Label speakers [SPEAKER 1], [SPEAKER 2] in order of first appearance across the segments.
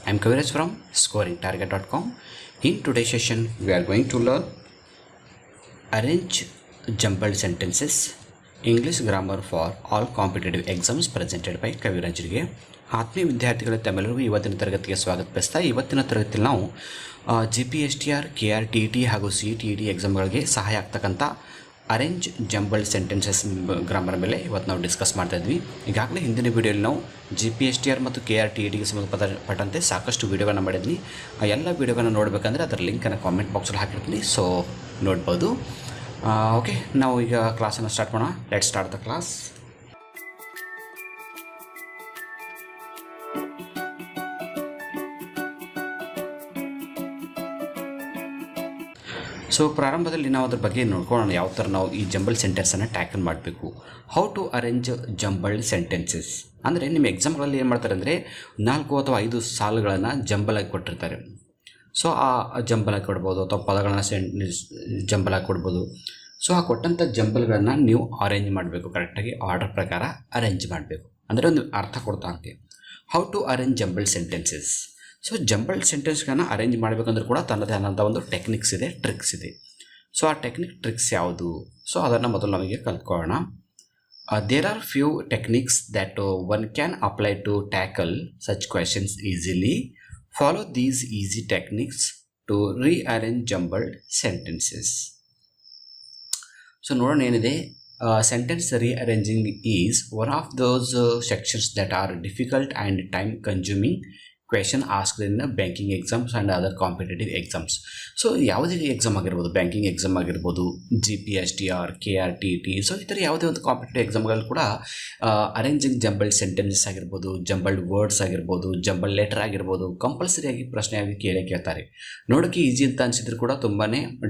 [SPEAKER 1] I am Kaviraj from scoringtarget.com. In today's session, we are going to learn arrange jumbled sentences, English grammar for all competitive exams presented by ಕವಿರಾಜ್ರಿಗೆ. ಆತ್ಮೀಯ ವಿದ್ಯಾರ್ಥಿಗಳ ತಮ್ಮೆಲ್ಲರಿಗೂ ಇವತ್ತಿನ ತರಗತಿಗೆ ಸ್ವಾಗತ ಬಯಸ್ತಾ ಇವತ್ತಿನ ತರಗತಿಯಲ್ಲಿ ನಾವು GPSTR, KRTT ಹಾಗೂ CTET ಎಕ್ಸಾಮ್ಗಳಿಗೆ ಸಹಾಯ ಆಗ್ತಕ್ಕಂಥ ಅರೇಂಜ್ ಜಂಬಲ್ಡ್ ಸೆಂಟೆನ್ಸಸ್ ಗ್ರಾಮರ್ ಮೇಲೆ ಇವತ್ತು ನಾವು ಡಿಸ್ಕಸ್ ಮಾಡ್ತಾ ಇದ್ವಿ. ಈಗಾಗಲೇ ಹಿಂದಿನ ವೀಡಿಯೋಲಿ ನಾವು GPSTR ಮತ್ತು KRTETಗೆ ಸಂಬಂಧಪಟ್ಟಂತೆ ಸಾಕಷ್ಟು ವೀಡಿಯೋಗಳನ್ನು ಮಾಡಿದ್ವಿ. ಆ ಎಲ್ಲ ವೀಡಿಯೋಗಳನ್ನು ನೋಡಬೇಕಂದ್ರೆ ಅದರ ಲಿಂಕನ್ನು ಕಾಮೆಂಟ್ ಬಾಕ್ಸಲ್ಲಿ ಹಾಕಿರ್ತೀನಿ, ಸೊ ನೋಡ್ಬೋದು. ಓಕೆ, ನಾವು ಈಗ ಕ್ಲಾಸನ್ನು ಸ್ಟಾರ್ಟ್ ಮಾಡೋಣ. Let start the class. So ಪ್ರಾರಂಭದಲ್ಲಿ ನಾವು ಅದ್ರ ಬಗ್ಗೆ ನೋಡ್ಕೊಳ್ಳೋಣ, ಯಾವ ಥರ ನಾವು ಈ ಜಂಬಲ್ಡ್ ಸೆಂಟೆನ್ಸನ್ನು ಟ್ಯಾಕಲ್ ಮಾಡಬೇಕು. How to arrange jumbled sentences ಅಂದರೆ ನಿಮ್ಮ ಎಕ್ಸಾಮ್ಗಳಲ್ಲಿ ಏನು ಮಾಡ್ತಾರೆ ಅಂದರೆ 4 ಅಥವಾ 5 ಸಾಲುಗಳನ್ನು ಜಂಬಲಾಗಿ ಕೊಟ್ಟಿರ್ತಾರೆ. ಸೊ ಆ ಜಂಬಲಾಗಿ ಕೊಡ್ಬೋದು ಅಥವಾ ಪದಗಳನ್ನು ಜಂಬಲಾಗಿ ಕೊಡ್ಬೋದು. ಸೊ ಆ ಕೊಟ್ಟಂಥ ಜಂಬಲ್ಗಳನ್ನು ನೀವು ಅರೇಂಜ್ ಮಾಡಬೇಕು, ಕರೆಕ್ಟಾಗಿ ಆರ್ಡರ್ ಪ್ರಕಾರ ಅರೇಂಜ್ ಮಾಡಬೇಕು, ಅಂದರೆ ಒಂದು ಅರ್ಥ ಕೊಡ್ತಾ ಅಂತೆ. How to arrange jumbled sentences. So jumbled ಸೆಂಟೆನ್ಸ್ಗಳನ್ನು ಅರೇಂಜ್ ಮಾಡಬೇಕಂದ್ರೂ ಕೂಡ ತನ್ನದೇ ಆದಂಥ ಒಂದು ಟೆಕ್ನಿಕ್ಸ್ ಇದೆ, ಟ್ರಿಕ್ಸ್ ಇದೆ. ಸೊ ಆ ಟ್ರಿಕ್ಸ್ ಯಾವುದು? ಸೊ ಅದನ್ನು ಮೊದಲು ನಮಗೆ ಕಲ್ತ್ಕೊಳ್ಳೋಣ. There are few techniques that one can apply to tackle such questions easily. Follow these easy techniques to rearrange jumbled sentences. So ನೋಡೋಣ ಏನಿದೆ. Sentence rearranging is one of those sections that are difficult and time consuming question asked in banking exams and other competitive exams. So ಯಾವುದೇ exam ಆಗಿರ್ಬೋದು, banking exam ಆಗಿರ್ಬೋದು, GPSTR, KRTT, so ಈ ಥರ ಯಾವುದೇ ಒಂದು competitive ಎಕ್ಸಾಮ್ಗಳು ಕೂಡ ಅರೇಂಜಿಂಗ್ ಜಂಬಲ್ಡ್ ಸೆಂಟೆನ್ಸಸ್ ಆಗಿರ್ಬೋದು, ಜಂಬಲ್ಡ್ ವರ್ಡ್ಸ್ ಆಗಿರ್ಬೋದು, ಜಂಬಲ್ಡ್ ಲೆಟರ್ ಆಗಿರ್ಬೋದು, ಕಂಪಲ್ಸರಿಯಾಗಿ ಪ್ರಶ್ನೆಯಾಗಿ ಕೇಳ್ತಾರೆ. ನೋಡೋಕ್ಕೆ ಈಸಿ ಅಂತ ಅನಿಸಿದ್ರು ಕೂಡ ತುಂಬಾ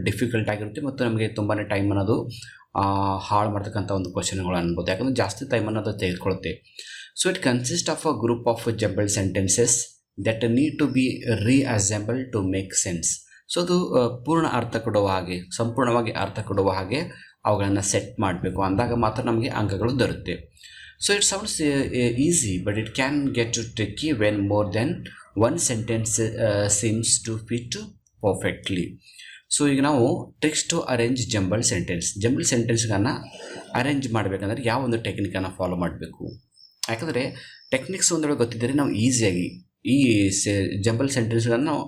[SPEAKER 1] ಡಿಫಿಕಲ್ಟ್ ಆಗಿರುತ್ತೆ ಮತ್ತು ನಮಗೆ ತುಂಬಾ ಟೈಮ್ ಅನ್ನೋದು ಹಾಳು ಮಾಡ್ತಕ್ಕಂಥ ಒಂದು ಕ್ವಶನ್ಗಳು ಅನ್ಬೋದು, ಯಾಕಂದರೆ ಜಾಸ್ತಿ ಟೈಮ್ ಅನ್ನೋದು ತೆಗೆದುಕೊಳ್ಳುತ್ತೆ. So it consist of a group of jumbled sentences that need to be reassembled to make sense. So ಅದು ಪೂರ್ಣ ಅರ್ಥ ಕೊಡುವ ಹಾಗೆ, ಸಂಪೂರ್ಣವಾಗಿ ಅರ್ಥ ಕೊಡುವ ಹಾಗೆ ಅವುಗಳನ್ನು ಸೆಟ್ ಮಾಡಬೇಕು, ಅಂದಾಗ ಮಾತ್ರ ನಮಗೆ ಅಂಕಗಳು ದೊರೆಯುತ್ತೆ. So it sounds easy but it can get to tricky when more than one sentence seems to fit perfectly. So ಈಗ ನಾವು ಟ್ರಿಕ್ಸ್ ಟು ಅರೇಂಜ್ ಜಂಬಲ್ಡ್ ಸೆಂಟೆನ್ಸ್ಗಳನ್ನು ಅರೇಂಜ್ ಮಾಡಬೇಕಂದ್ರೆ ಯಾವ ಒಂದು ಟೆಕ್ನಿಕನ್ನು ಫಾಲೋ ಮಾಡಬೇಕು. ಯಾಕಂದರೆ ಟೆಕ್ನಿಕ್ಸ್ ಒಂದೊಳಗೆ ಗೊತ್ತಿದ್ದರೆ ನಾವು ಈಸಿಯಾಗಿ ಈ ಜಂಬಲ್ ಸೆಂಟೆನ್ಸ್ಗಳನ್ನು ನಾವು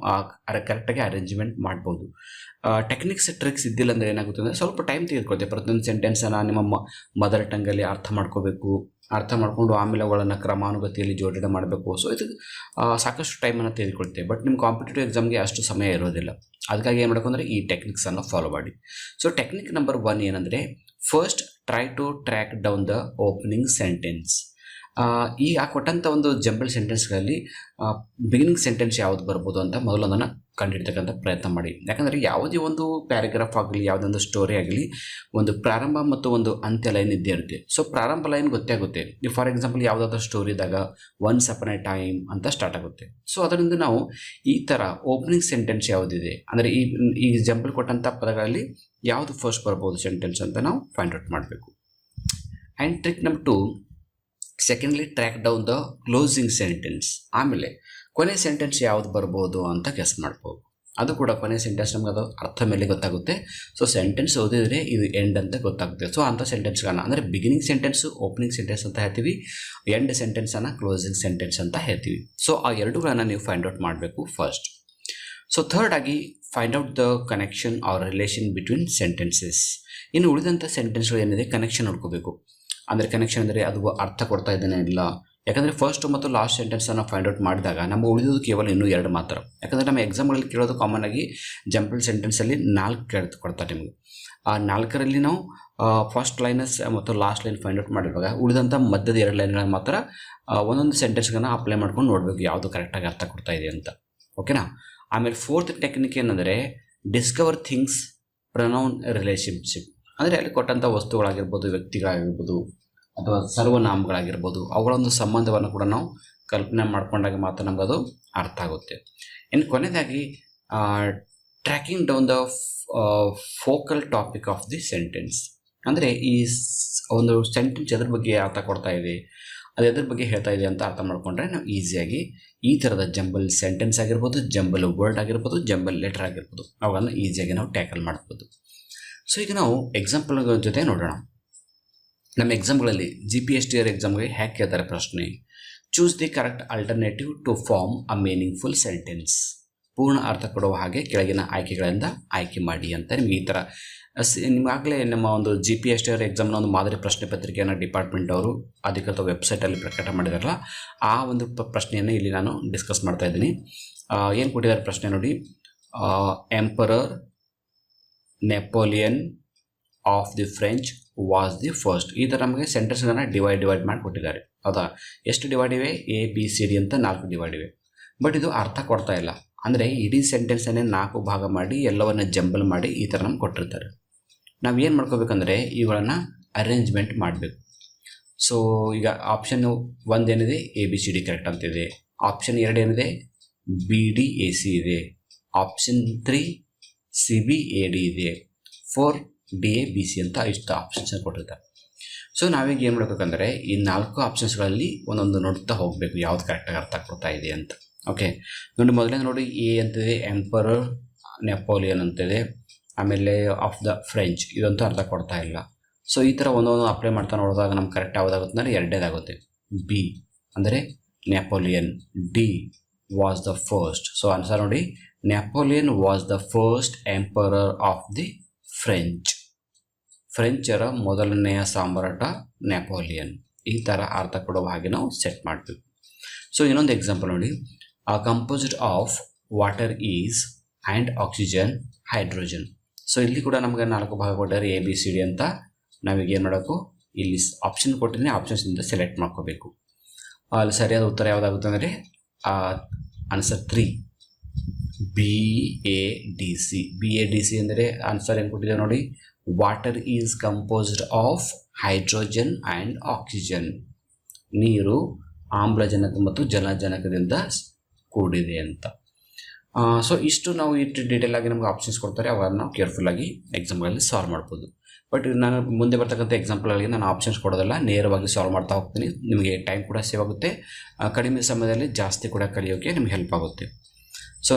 [SPEAKER 1] ಕರೆಕ್ಟಾಗಿ ಅರೇಂಜ್ಮೆಂಟ್ ಮಾಡ್ಬೋದು. ಟೆಕ್ನಿಕ್ಸ್ ಟ್ರಿಕ್ಸ್ ಇದ್ದಿಲ್ಲ ಅಂದರೆ ಏನಾಗುತ್ತೆ ಅಂದರೆ ಸ್ವಲ್ಪ ಟೈಮ್ ತೆಗೆದುಕೊಳ್ತೇವೆ. ಪ್ರತಿಯೊಂದು ಸೆಂಟೆನ್ಸನ್ನು ನಿಮ್ಮ ಮದರ್ ಟಂಗಲ್ಲಿ ಅರ್ಥ ಮಾಡ್ಕೊಂಡು ಆಮೇಲೆ ಅವುಗಳನ್ನು ಕ್ರಮಾನುಗತಿಯಲ್ಲಿ ಜೋಡಣೆ ಮಾಡಬೇಕು. ಸೊ ಇದು ಸಾಕಷ್ಟು ಟೈಮನ್ನು ತೆಗೆದುಕೊಳ್ತೇವೆ, ಬಟ್ ನಿಮ್ಮ ಕಾಂಪಿಟೇಟಿವ್ ಎಕ್ಸಾಮ್ಗೆ ಅಷ್ಟು ಸಮಯ ಇರೋದಿಲ್ಲ. ಅದಕ್ಕಾಗಿ ಏನು ಮಾಡಬೇಕು ಅಂದರೆ ಈ ಟೆಕ್ನಿಕ್ಸನ್ನು ಫಾಲೋ ಮಾಡಿ. ಸೊ ಟೆಕ್ನಿಕ್ ನಂಬರ್ 1 ಏನಂದರೆ, first try to track down the opening sentence. ಈ ಕೊಟ್ಟಂಥ ಒಂದು ಜಂಬಲ್ಡ್ ಸೆಂಟೆನ್ಸ್ಗಳಲ್ಲಿ ಬಿಗಿನಿಂಗ್ ಸೆಂಟೆನ್ಸ್ ಯಾವುದು ಬರ್ಬೋದು ಅಂತ ಮೊದಲು ಅದನ್ನು ಕಂಡುಹಿಡ್ತಕ್ಕಂಥ ಪ್ರಯತ್ನ ಮಾಡಿ. ಯಾಕಂದರೆ ಯಾವುದೇ ಒಂದು ಪ್ಯಾರಾಗ್ರಾಫ್ ಆಗಲಿ, ಯಾವುದೇ ಒಂದು ಸ್ಟೋರಿ ಆಗಲಿ, ಒಂದು ಪ್ರಾರಂಭ ಮತ್ತು ಒಂದು ಅಂತ್ಯ ಲೈನ್ ಇದ್ದೇ ಇರುತ್ತೆ. ಸೊ ಪ್ರಾರಂಭ ಲೈನ್ ಗೊತ್ತೇ ಆಗುತ್ತೆ. ನೀವು ಫಾರ್ ಎಕ್ಸಾಂಪಲ್ ಯಾವುದಾದ್ರೂ ಸ್ಟೋರಿ ಇದ್ದಾಗ ಒನ್ಸ್ ಅಪಾನ್ ಎ ಟೈಮ್ ಅಂತ ಸ್ಟಾರ್ಟ್ ಆಗುತ್ತೆ. ಸೊ ಅದರಿಂದ ನಾವು ಈ ಥರ ಓಪನಿಂಗ್ ಸೆಂಟೆನ್ಸ್ ಯಾವುದಿದೆ ಅಂದರೆ ಈ ಜಂಬಲ್ ಕೊಟ್ಟಂಥ ಪದಗಳಲ್ಲಿ ಯಾವುದು ಫಸ್ಟ್ ಬರ್ಬೋದು ಸೆಂಟೆನ್ಸ್ ಅಂತ ನಾವು ಫೈಂಡ್ ಔಟ್ ಮಾಡಬೇಕು. And trick number 2, secondly track down the closing sentence. ಆಮೇಲೆ ಕೊನೆ ಸೆಂಟೆನ್ಸ್ ಯಾವುದು ಬರ್ಬೋದು ಅಂತ ಗೆಸ್ ಮಾಡ್ಬೋದು. ಅದು ಕೂಡ ಕೊನೆ ಸೆಂಟೆನ್ಸ್ ನಮ್ಗೆ ಅದು ಅರ್ಥ ಮೇಲೆ ಗೊತ್ತಾಗುತ್ತೆ. ಸೊ ಸೆಂಟೆನ್ಸ್ ಓದಿದರೆ ಇದು ಎಂಡ್ ಅಂತ ಗೊತ್ತಾಗುತ್ತೆ. ಸೊ ಅಂಥ ಸೆಂಟೆನ್ಸ್ಗಳನ್ನ ಅಂದರೆ ಬಿಗಿನಿಂಗ್ ಸೆಂಟೆನ್ಸು ಓಪನಿಂಗ್ ಸೆಂಟೆನ್ಸ್ ಅಂತ ಹೇಳ್ತೀವಿ, ಎಂಡ್ ಸೆಂಟೆನ್ಸನ್ನು ಕ್ಲೋಸಿಂಗ್ ಸೆಂಟೆನ್ಸ್ ಅಂತ ಹೇಳ್ತೀವಿ. ಸೊ ಆ ಎರಡುಗಳನ್ನು ನೀವು ಫೈಂಡ್ ಔಟ್ ಮಾಡಬೇಕು ಫಸ್ಟ್. ಸೊ ಥರ್ಡ್ ಆಗಿ find out the connection or relation between sentences. ಇನ್ನು ಉಳಿದಂಥ ಸೆಂಟೆನ್ಸ್ಗಳು ಏನಿದೆ ಕನೆಕ್ಷನ್ ನೋಡ್ಕೋಬೇಕು. ಅಂದರೆ ಕನೆಕ್ಷನ್ ಅಂದರೆ ಅದು ಅರ್ಥ ಕೊಡ್ತಾ ಇದ್ದೇನೆ ಇಲ್ಲ. ಯಾಕಂದರೆ ಫಸ್ಟ್ ಮತ್ತು ಲಾಸ್ಟ್ ಸೆಂಟೆನ್ಸನ್ನು ಫೈಂಡ್ ಔಟ್ ಮಾಡಿದಾಗ ನಮ್ಮ ಉಳಿಯೋದು ಕೇವಲ ಇನ್ನೂ 2 ಮಾತ್ರ. ಯಾಕಂದರೆ ನಮ್ಮ ಎಕ್ಸಾಮ್ಗಳಲ್ಲಿ ಕೇಳೋದು ಕಾಮನ್ ಆಗಿ ಜಂಬಲ್ಡ್ ಸೆಂಟೆನ್ಸಲ್ಲಿ 4 ಕೊಡ್ತಾರೆ ನಿಮಗೆ. ಆ 4ರಲ್ಲಿ ನಾವು ಫಸ್ಟ್ ಲೈನಸ್ ಮತ್ತು ಲಾಸ್ಟ್ ಲೈನ್ ಫೈಂಡ್ ಔಟ್ ಮಾಡಿರುವಾಗ ಉಳಿದಂಥ ಮಧ್ಯದ 2 ಲೈನ್ಗಳನ್ನು ಮಾತ್ರ ಒಂದೊಂದು ಸೆಂಟೆನ್ಸ್ಗಳನ್ನ ಅಪ್ಲೈ ಮಾಡ್ಕೊಂಡು ನೋಡಬೇಕು ಯಾವುದು ಕರೆಕ್ಟಾಗಿ ಅರ್ಥ ಕೊಡ್ತಾ ಇದೆ ಅಂತ. ಓಕೆನಾ. ಆಮೇಲೆ ಫೋರ್ತ್ ಟೆಕ್ನಿಕ್ ಏನಂದರೆ ಡಿಸ್ಕವರ್ ಥಿಂಗ್ಸ್ ಪ್ರೊನೌನ್ ರಿಲೇಷನ್ಶಿಪ್. ಅಂದರೆ ಅಲ್ಲಿ ಕೊಟ್ಟಂಥ ವಸ್ತುಗಳಾಗಿರ್ಬೋದು, ವ್ಯಕ್ತಿಗಳಾಗಿರ್ಬೋದು ಅಥವಾ ಸರ್ವನಾಮಗಳಾಗಿರ್ಬೋದು, ಅವುಗಳೊಂದು ಸಂಬಂಧವನ್ನು ಕೂಡ ನಾವು ಕಲ್ಪನೆ ಮಾಡ್ಕೊಂಡಾಗ ಮಾತ್ರ ನಮ್ಗೆ ಅದು ಅರ್ಥ ಆಗುತ್ತೆ. ಇನ್ನು ಕೊನೆಯದಾಗಿ tracking down the focal topic of the sentence. ಅಂದರೆ ಈ ಒಂದು ಸೆಂಟೆನ್ಸ್ ಎದ್ರ ಬಗ್ಗೆ ಅರ್ಥ ಕೊಡ್ತಾ ಇದೆ, ಅದು ಎದ್ರ ಬಗ್ಗೆ ಹೇಳ್ತಾ ಇದೆ ಅಂತ ಅರ್ಥ ಮಾಡಿಕೊಂಡ್ರೆ ನಾವು ಈಸಿಯಾಗಿ ಈ ಥರದ ಜಂಬಲ್ ಸೆಂಟೆನ್ಸ್ ಆಗಿರ್ಬೋದು, ಜಂಬಲ್ ವರ್ಡ್ ಆಗಿರ್ಬೋದು, ಜಂಬಲ್ ಲೆಟರ್ ಆಗಿರ್ಬೋದು, ಅವುಗಳನ್ನು ಈಸಿಯಾಗಿ ನಾವು ಟ್ಯಾಕಲ್ ಮಾಡ್ಬೋದು. ಸೊ ಈಗ ನಾವು ಎಕ್ಸಾಂಪಲ್ಗಳ ಜೊತೆ ನೋಡೋಣ. ನಮ್ಮ ಎಕ್ಸಾಮ್ಗಳಲ್ಲಿ GPSTR ಎಕ್ಸಾಮ್ಗೆ ಹೇಗೆ ಕೇಳ್ತಾರೆ ಪ್ರಶ್ನೆ, choose the correct alternative to form a meaningful sentence. ಪೂರ್ಣ ಅರ್ಥ ಕೊಡುವ ಹಾಗೆ ಕೆಳಗಿನ ಆಯ್ಕೆಗಳಿಂದ ಆಯ್ಕೆ ಮಾಡಿ ಅಂತ ನಿಮಗೆ ಈ ಥರ ನಿಮಗಾಗಲೇ ನಮ್ಮ ಒಂದು GPSTR ಎಕ್ಸಾಮ್ನ ಒಂದು ಮಾದರಿ ಪ್ರಶ್ನೆ ಪತ್ರಿಕೆಯನ್ನು ಡಿಪಾರ್ಟ್ಮೆಂಟ್ ಅವರು ಅಧಿಕೃತ ವೆಬ್ಸೈಟಲ್ಲಿ ಪ್ರಕಟ ಮಾಡಿದಾರಲ್ಲ, ಆ ಒಂದು ಪ್ರಶ್ನೆಯನ್ನು ಇಲ್ಲಿ ನಾನು ಡಿಸ್ಕಸ್ ಮಾಡ್ತಾ ಇದ್ದೀನಿ. ಏನು ಕೊಟ್ಟಿದ್ದಾರೆ ಪ್ರಶ್ನೆ ನೋಡಿ, emperor Napoleon of the French was the first. ಈ ಥರ ನಮಗೆ ಸೆಂಟೆನ್ಸ್ಗಳನ್ನು ಡಿವೈಡ್ ಮಾಡಿ ಕೊಟ್ಟಿದ್ದಾರೆ. ಹೌದಾ, ಎಷ್ಟು ಡಿವೈಡ್ ಇವೆ? ABCD ಅಂತ 4 ಡಿವೈಡ್ ಇವೆ. ಬಟ್ ಇದು ಅರ್ಥ ಕೊಡ್ತಾ ಇಲ್ಲ. ಅಂದರೆ ಇಡೀ ಸೆಂಟೆನ್ಸನ್ನೇ 4 ಭಾಗ ಮಾಡಿ ಎಲ್ಲವನ್ನು ಜಂಬಲ್ ಮಾಡಿ ಈ ಥರ ನಮ್ಗೆ ಕೊಟ್ಟಿರ್ತಾರೆ. ನಾವು ಏನು ಮಾಡ್ಕೋಬೇಕಂದ್ರೆ ಇವುಗಳನ್ನು ಅರೇಂಜ್ಮೆಂಟ್ ಮಾಡಬೇಕು. ಸೊ ಈಗ ಆಪ್ಷನ್ 1 ಏನಿದೆ ABCD ಕರೆಕ್ಟ್ ಅಂತಿದೆ, ಆಪ್ಷನ್ 2 ಏನಿದೆ BDAC ಇದೆ, ಆಪ್ಷನ್ 3 CBAD ಇದೆ, 4 DABC ಅಂತ ಇಷ್ಟು ಆಪ್ಷನ್ಸ್ ಕೊಟ್ಟಿರ್ತಾರೆ. ಸೊ ನಾವೀಗ ಏನು ಮಾಡಬೇಕಂದ್ರೆ ಈ 4 ಆಪ್ಷನ್ಸ್ಗಳಲ್ಲಿ ಒಂದೊಂದು ನೋಡ್ತಾ ಹೋಗಬೇಕು ಯಾವ್ದು ಕರೆಕ್ಟಾಗಿ ಅರ್ಥ ಕೊಡ್ತಾ ಇದೆ ಅಂತ. ಓಕೆ ನೋಡಿ, ಮೊದಲೇ ನೋಡಿ A ಅಂತಿದೆ ಎಂಪರರ್ ನೆಪೋಲಿಯನ್ ಅಂತಿದೆ, ಆಮೇಲೆ ಆಫ್ ದ ಫ್ರೆಂಚ್ ಇದಂತೂ ಅರ್ಥ ಕೊಡ್ತಾ ಇಲ್ಲ. ಸೊ ಈ ಥರ ಒಂದೊಂದು ಅಪ್ಲೈ ಮಾಡ್ತಾ ನೋಡಿದಾಗ ನಮ್ಗೆ ಕರೆಕ್ಟ್ ಯಾವುದಾಗುತ್ತೆ ಅಂದರೆ 2ನೇದಾಗುತ್ತೆ. B ಅಂದರೆ Napoleon, D was the first. So answer ನೋಡಿ, Napoleon was the first emperor of the French. ಫ್ರೆಂಚರ ಮೊದಲನೆಯ ಸಾಮ್ರಾಟ ನೆಪೋಲಿಯನ್. ಈ ಥರ ಅರ್ಥ ಕೊಡುವ ಹಾಗೆ ನಾವು ಸೆಟ್ ಮಾಡಬೇಕು. ಸೊ ಇನ್ನೊಂದು ಎಕ್ಸಾಂಪಲ್ ನೋಡಿ, composed of water is and oxygen hydrogen. So ಇಲ್ಲಿ ಕೂಡ ನಮಗೆ 4 ಭಾಗ ಕೊಟ್ಟರೆ ABCD ಅಂತ. ನಾವೀಗ ಏನು ಮಾಡಬೇಕು, ಇಲ್ಲಿ ಆಪ್ಷನ್ ಕೊಟ್ಟಿದ್ದೀನಿ, ಆಪ್ಷನ್ಸಿಂದ ಸೆಲೆಕ್ಟ್ ಮಾಡ್ಕೋಬೇಕು. ಅಲ್ಲಿ ಸರಿಯಾದ ಉತ್ತರ ಯಾವುದಾಗುತ್ತೆ ಅಂದರೆ ಆನ್ಸರ್ 3 BADC ಅಂದರೆ ಆನ್ಸರ್ ಏನು ಕೊಟ್ಟಿದೆ ನೋಡಿ, water is composed of hydrogen and oxygen. ನೀರು ಆಮ್ಲಜನಕ ಮತ್ತು ಜಲಜನಕದಿಂದ ಕೂಡಿದೆ ಅಂತ. ಸೊ ಇಷ್ಟು ನಾವು ಇಷ್ಟು ಡೀಟೇಲ್ ಆಗಿ ನಮಗೆ ಆಪ್ಷನ್ಸ್ ಕೊಡ್ತಾರೆ, ಅವನ್ನು ನಾವು ಕೇರ್ಫುಲ್ಲಾಗಿ ಎಕ್ಸಾಮ್ಗಳಲ್ಲಿ ಸಾಲ್ವ್ ಮಾಡ್ಬೋದು. ಬಟ್ ನಾನು ಮುಂದೆ ಬರ್ತಕ್ಕಂಥ ಎಕ್ಸಾಂಪಲ್ಗಳಿಗೆ ನಾನು ಆಪ್ಷನ್ಸ್ ಕೊಡೋದಿಲ್ಲ, ನೇರವಾಗಿ ಸಾಲ್ವ್ ಮಾಡ್ತಾ ಹೋಗ್ತೀನಿ. ನಿಮಗೆ ಟೈಮ್ ಕೂಡ ಸೇವ್ ಆಗುತ್ತೆ, ಕಡಿಮೆ ಸಮಯದಲ್ಲಿ ಜಾಸ್ತಿ ಕೂಡ ಕಲಿಯೋಕ್ಕೆ ನಿಮಗೆ ಹೆಲ್ಪ್ ಆಗುತ್ತೆ. ಸೊ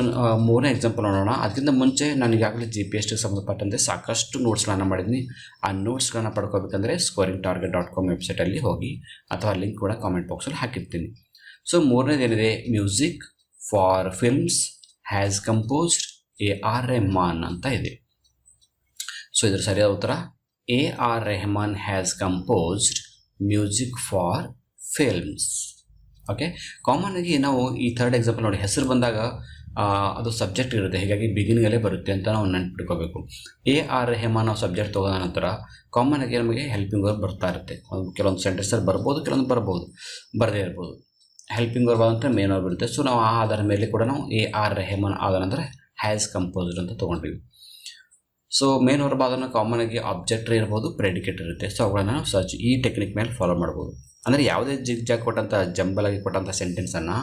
[SPEAKER 1] 3ನೇ ಎಕ್ಸಾಂಪಲ್ ನೋಡೋಣ. ಅದಕ್ಕಿಂತ ಮುಂಚೆ ನಾನು ಈಗಾಗಲೇ GPSTಗೆ ಸಂಬಂಧಪಟ್ಟಂತೆ ಸಾಕಷ್ಟು ನೋಟ್ಸ್ಗಳನ್ನು ಮಾಡಿದ್ದೀನಿ. ಆ ನೋಟ್ಸ್ಗಳನ್ನು ಪಡ್ಕೋಬೇಕಂದ್ರೆ scoringtarget.com ವೆಬ್ಸೈಟಲ್ಲಿ ಹೋಗಿ, ಅಥವಾ ಲಿಂಕ್ ಕೂಡ ಕಾಮೆಂಟ್ ಬಾಕ್ಸಲ್ಲಿ ಹಾಕಿರ್ತೀನಿ. ಸೊ 3ನೇದೇನಿದೆ, music for films has composed AR Rahman ಅಂತ ಇದೆ. ಸೊ ಇದರ ಸರಿಯಾದ ಉತ್ತರ AR Rahman has composed music for films. Okay, common ಆಗಿ ನಾವು ಈ 3rd ಎಕ್ಸಾಂಪಲ್ ನೋಡಿ, ಹೆಸರು ಬಂದಾಗ ಅದು ಸಬ್ಜೆಕ್ಟ್ ಇರುತ್ತೆ, ಹೀಗಾಗಿ ಬಿಗಿನಿಂಗಲ್ಲೇ ಬರುತ್ತೆ ಅಂತ ನಾವು ನೆನ್ಪಿಟ್ಕೋಬೇಕು. AR ರೆಹಮಾನ್ ನಾವು ಸಬ್ಜೆಕ್ಟ್ ತೊಗೊಂಡ ನಂತರ ಕಾಮನ್ ಆಗಿ ನಮಗೆ ಹೆಲ್ಪಿಂಗ್ ವರ್ಬ್ ಬರ್ತಾ ಇರುತ್ತೆ. ಕೆಲವೊಂದು ಸೆಂಟೆನ್ಸಲ್ಲಿ ಬರ್ಬೋದು, ಕೆಲವೊಂದು ಬರದೇ ಇರ್ಬೋದು. ಹೆಲ್ಪಿಂಗ್ ವರ್ಬ್ ಅಂತ ಮೇನ್ ವರ್ಬ್ ಇರುತ್ತೆ. ಸೊ ನಾವು ಆ ಆಧಾರ ಮೇಲೆ ಕೂಡ ನಾವು AR ರೆಹಮಾನ್ ಆದ ನಂತರ ಹ್ಯಾಸ್ ಕಂಪೋಸ್ಡ್ ಅಂತ ತೊಗೊಂಡಿವಿ. ಸೊ ಮೇನ್ ವರ್ಬ್ ಅದನ್ನು ಕಾಮನ್ ಆಗಿ ಆಬ್ಜೆಕ್ಟ್ರಿ ಇರ್ಬೋದು, ಪ್ರೆಡಿಕೇಟ್ ಇರುತ್ತೆ. ಸೊ ಅವುಗಳನ್ನು ನಾವು ಸರ್ಚ್ ಈ ಟೆಕ್ನಿಕ್ ಮೇಲೆ ಫಾಲೋ ಮಾಡ್ಬೋದು. ಅಂದರೆ ಯಾವುದೇ ಜಿಗ್ಜಾಗ್ ಕೊಟ್ಟಂಥ ಜಂಬಲ್ ಆಗಿ ಕೊಟ್ಟಂಥ ಸೆಂಟೆನ್ಸನ್ನು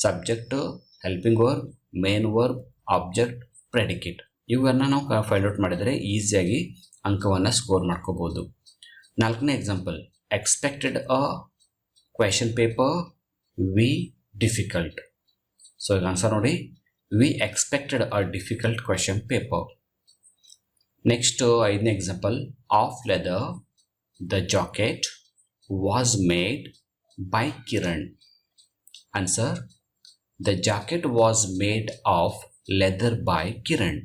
[SPEAKER 1] subject, helping verb, main verb, object, predicate ಇವನ್ನು ನಾವು ಫೈಂಡ್ ಔಟ್ ಮಾಡಿದರೆ ಈಸಿಯಾಗಿ ಅಂಕವನ್ನು ಸ್ಕೋರ್ ಮಾಡ್ಕೋಬೋದು. 4ನೇ example, expected a question paper we difficult. So ಈಗ ಆನ್ಸರ್ ನೋಡಿ, we expected a difficult question paper. Next 5ನೇ example, of leather the jacket was made by Kiran. Answer, the jacket was made of leather by Kiran.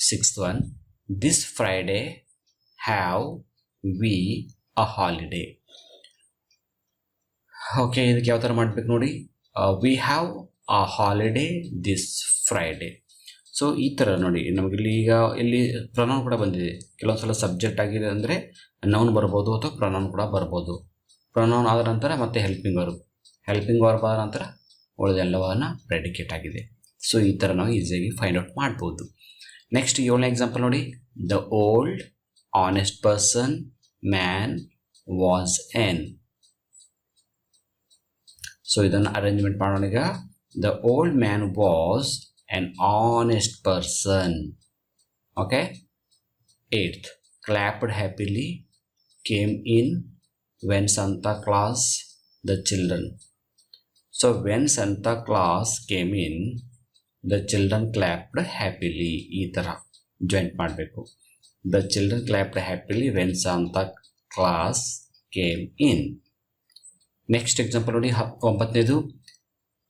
[SPEAKER 1] 6th one, this Friday have we a holiday. Okay, ಇದಕ್ಕೆ ಯಾವ ಥರ ಮಾಡಬೇಕು ನೋಡಿ, we have a holiday this Friday. So ಈ ಥರ ನೋಡಿ, ನಮಗಿಲ್ಲಿ ಈಗ ಇಲ್ಲಿ ಪ್ರನೌನ್ ಕೂಡ ಬಂದಿದೆ. ಕೆಲವೊಂದು ಸಲ ಸಬ್ಜೆಕ್ಟ್ ಆಗಿದೆ ಅಂದರೆ ನೌನ್ ಬರ್ಬೋದು, ಅಥವಾ ಪ್ರನೌನ್ ಕೂಡ ಬರ್ಬೋದು. ಪ್ರನೌನ್ ಆದ ನಂತರ ಮತ್ತೆ ಹೆಲ್ಪಿಂಗ್ ವರ್ಬ್ ಆದ ನಂತರ ಉಳಿದೆಲ್ಲವನ್ನು ಪ್ರೆಡಿಕೇಟ್ ಆಗಿದೆ. ಸೊ ಈ ಥರ ನಾವು ಈಸಿಯಾಗಿ ಫೈಂಡ್ ಔಟ್ ಮಾಡ್ಬೋದು. ನೆಕ್ಸ್ಟ್ 7ನೇ ಎಕ್ಸಾಂಪಲ್ ನೋಡಿ, the old honest person man was an. So ಇದನ್ನು ಅರೇಂಜ್ಮೆಂಟ್ ಮಾಡೋಣ ಈಗ. The old man was an honest person. Okay. 8th, clapped happily came in when Santa Claus the children. So when Santa Claus came in the children clapped happily, ಈ ಥರ joint ಮಾಡಬೇಕು. The children clapped happily when Santa Claus came in. Next example ನೋಡಿ, 9ನೇದು,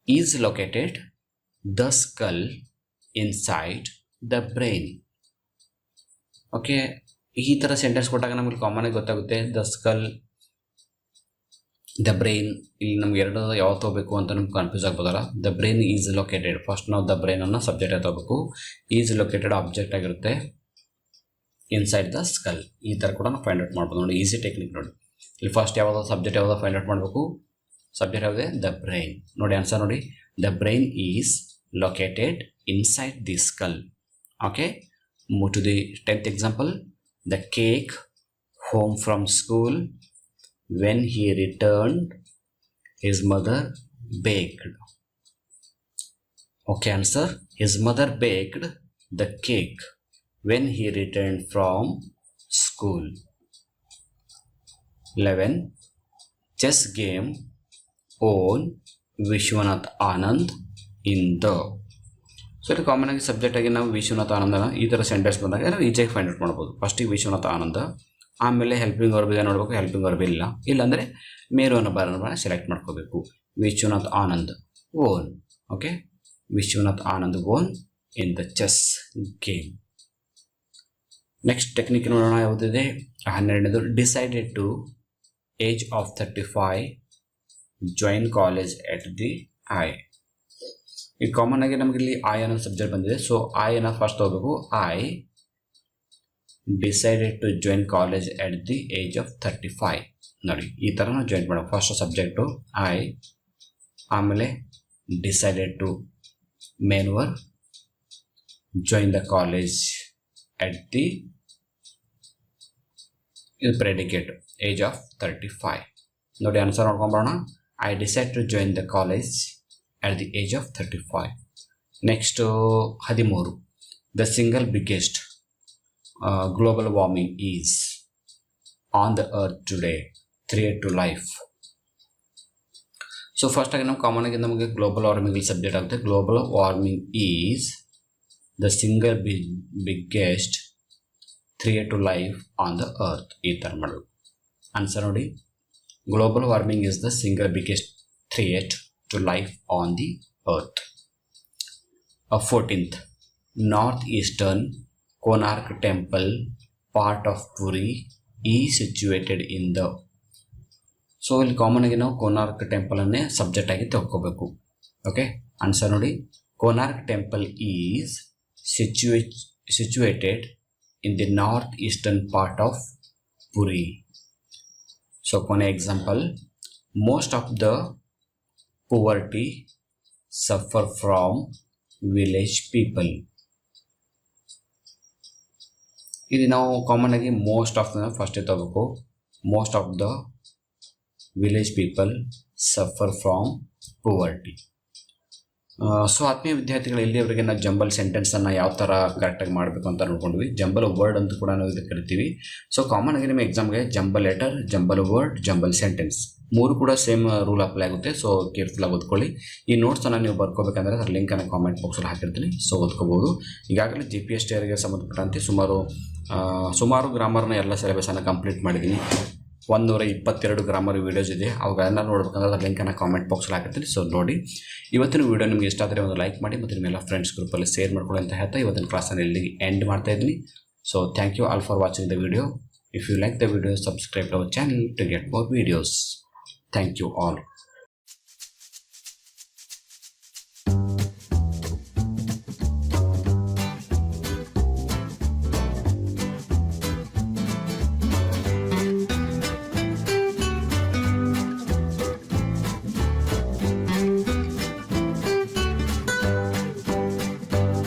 [SPEAKER 1] is located the skull inside the brain. Okay, ಈ ಥರ sentence ಕೊಟ್ಟಾಗ ನಮಗೆ common ಆಗಿ ಗೊತ್ತಾಗುತ್ತೆ. ದ ಸ್ಕಲ್, ದ ಬ್ರೈನ್, ಇಲ್ಲಿ ನಮ್ಗೆ ಎರಡು ಯಾವ ತಗೋಬೇಕು ಅಂತ ನಮ್ಗೆ ಕನ್ಫ್ಯೂಸ್ ಆಗ್ಬೋದಲ್ಲ. The brain is located, first ನಾವು ದ ಬ್ರೈನನ್ನು ಸಬ್ಜೆಕ್ಟ್ ಆಗಿ ತಗೋಬೇಕು. ಈಸ್ ಲೊಕೇಟೆಡ್ ಆಬ್ಜೆಕ್ಟ್ ಆಗಿರುತ್ತೆ ಇನ್ಸೈಡ್ ದ ಸ್ಕಲ್. ಈ ಥರ ಕೂಡ ನಾವು ಫೈಂಡ್ ಔಟ್ ಮಾಡ್ಬೋದು ನೋಡಿ. ಈಸಿ ಟೆಕ್ನಿಕ್ ನೋಡಿ. ಇಲ್ಲಿ ಫಸ್ಟ್ ಯಾವುದೋ ಸಬ್ಜೆಕ್ಟ್ ಯಾವುದೋ ಫೈಂಡ್ ಔಟ್ ಮಾಡಬೇಕು. ಸಬ್ಜೆಕ್ಟ್ ಯಾವುದೇ? The brain. ನೋಡಿ ಆನ್ಸರ್ ನೋಡಿ, the brain is located inside the skull. Okay, move to the 10th example. The cake home from school when he returned his mother baked. Okay, answer his mother baked the cake when he returned from school. 11. Chess game on Vishwanath Anand in the. So ಇದು common ಆಗಿ subject ಆಗಿ ನಾವು ವಿಶ್ವನಾಥ್ ಆನಂದನ ಈ ಥರ sentence ಬಂದಾಗ ನಾವು ಈಜಿಯಾಗಿ find out ಮಾಡ್ಬೋದು. ಫಸ್ಟಿಗೆ ವಿಶ್ವನಾಥ್ ಆನಂದ, ಆಮೇಲೆ ಹೆಲ್ಪಿಂಗ್ ವರ್ಬ್ ಇದೆ ನೋಡಬೇಕು. ಹೆಲ್ಪಿಂಗ್ ವರ್ಬ್ ಇಲ್ಲ, ಇಲ್ಲಾಂದರೆ ಮೇರು ಅನ್ನೋ ಬರೋಣ ಸೆಲೆಕ್ಟ್ ಮಾಡ್ಕೋಬೇಕು. Vishwanath Anand won. Okay, Vishwanath Anand won in the chess game. Next technique ನೋಡೋಣ ಯಾವುದಿದೆ. 12ನೇದು, decided to age of 35 join college at the I. ಈ ಕಾಮನ್ ಆಗಿ ನಮಗೆ ಇಲ್ಲಿ ಐ ಅನ್ನೋ ಸಬ್ಜೆಕ್ಟ್ ಬಂದಿದೆ. ಸೊ ಐ ಅನ್ನ ಫಸ್ಟ್ ತಗೋಬೇಕು. I decided to join college at the age of 35. ನೋಡಿ, ಈ ಥರ ನಾವು ಜಾಯಿನ್ ಮಾಡೋದು. ಫಸ್ಟ್ ಸಬ್ಜೆಕ್ಟು ಐ, ಆಮೇಲೆ decided to main verb, join the college at the predicate age of 35. ನೋಡಿ ಆನ್ಸರ್ ನೋಡ್ಕೊಂಬರೋಣ. I decide to join the college at the age of 35. Next 13, the single biggest global warming is on the earth today threat to life. So first ಆಗಿ ನಾವು common ಆಗಿ ನಮಗೆ global warming subject ಆಗುತ್ತೆ. Global warming is the single biggest threat to life on the earth. ಈ ಥರ ಮಾಡೋದು. Answer ನೋಡಿ, global warming is the single biggest threat to life on the earth. 14th, north eastern Konark temple part of Puri ಈ situated in the. So ಇಲ್ಲಿ common ಆಗಿ ನಾವು Konark ಟೆಂಪಲನ್ನೇ subject ಆಗಿ ತಗೋಬೇಕು. ಓಕೆ, ಆನ್ಸರ್ ನೋಡಿ, Konark temple is situated in the northeastern part of Puri. So, one example, most of the poverty suffer from village people. ಇಲ್ಲಿ ನಾವು common ಆಗಿ ಮೋಸ್ಟ್ ಆಫ್ ದ ಫಸ್ಟ್ ತಗೋಬೇಕು. Most of the village people suffer from poverty. So ಆತ್ಮೀಯ ವಿದ್ಯಾರ್ಥಿಗಳು, ಇಲ್ಲಿಯವರೆಗೆ ನಾವು jumble ಸೆಂಟೆನ್ಸನ್ನು ಯಾವ ಥರ ಕರೆಕ್ಟಾಗಿ ಮಾಡಬೇಕು ಅಂತ ನೋಡ್ಕೊಂಡ್ವಿ. ಜಂಬಲ್ ವರ್ಡ್ ಅಂತ ಕೂಡ ನಾವು ಇದಕ್ಕೆ ಕರಿತೀವಿ. ಸೊ ಕಾಮನ್ ಆಗಿ ನಿಮ್ಮ ಎಕ್ಸಾಮ್ಗೆ jumble letter, jumble word, jumble sentence ಮೂರು ಕೂಡ ಸೇಮ್ ರೂಲ್ ಅಪ್ಲೈ ಆಗುತ್ತೆ. ಸೊ ಕೇರ್ಫುಲ್ಲಾಗಿ ಓದ್ಕೊಳ್ಳಿ. ಈ ನೋಟ್ಸನ್ನು ನೀವು ಬರ್ಕೋಬೇಕಂದ್ರೆ ಅದರ ಲಿಂಕನ್ನು ಕಾಮೆಂಟ್ ಬಾಕ್ಸಲ್ಲಿ ಹಾಕಿರ್ತೀನಿ. ಸೊ ಓದ್ಕೋಬೋದು. ಈಗಾಗಲೇ GPST ಅವರಿಗೆ ಸಂಬಂಧಪಟ್ಟಂತೆ ಸುಮಾರು ಗ್ರಾಮರ್ನ ಎಲ್ಲ ಸಿಲೆಬಸನ್ನು ಕಂಪ್ಲೀಟ್ ಮಾಡಿದ್ದೀನಿ. 122 ಗ್ರಾಮರ್ ವೀಡಿಯೋಸ್ ಇದೆ. ಅವುಗಳನ್ನ ನೋಡ್ಬೇಕಂದ್ರೆ ಅದರ ಲಿಂಕನ್ನು ಕಾಮೆಂಟ್ ಬಾಕ್ಸಲ್ಲಿ ಹಾಕಿರ್ತೀನಿ. ಸೊ ನೋಡಿ, ಇವತ್ತಿನ ವೀಡಿಯೋ ನಿಮಗೆ ಇಷ್ಟ ಆದರೆ ಒಂದು ಲೈಕ್ ಮಾಡಿ ಮತ್ತು ನಿಮ್ಮೆಲ್ಲ ಫ್ರೆಂಡ್ಸ್ ಗ್ರೂಪಲ್ಲಿ ಶೇರ್ ಮಾಡ್ಕೊಳ್ಳಿ ಅಂತ ಹೇಳ್ತಾ ಇವತ್ತಿನ ಕ್ಲಾಸನ್ನು ಇಲ್ಲಿಗೆ ಎಂಡ್ ಮಾಡ್ತಾ ಇದ್ದೀನಿ. So thank you all for watching the video. If you like the video, subscribe to our channel to get more videos. Thank you all.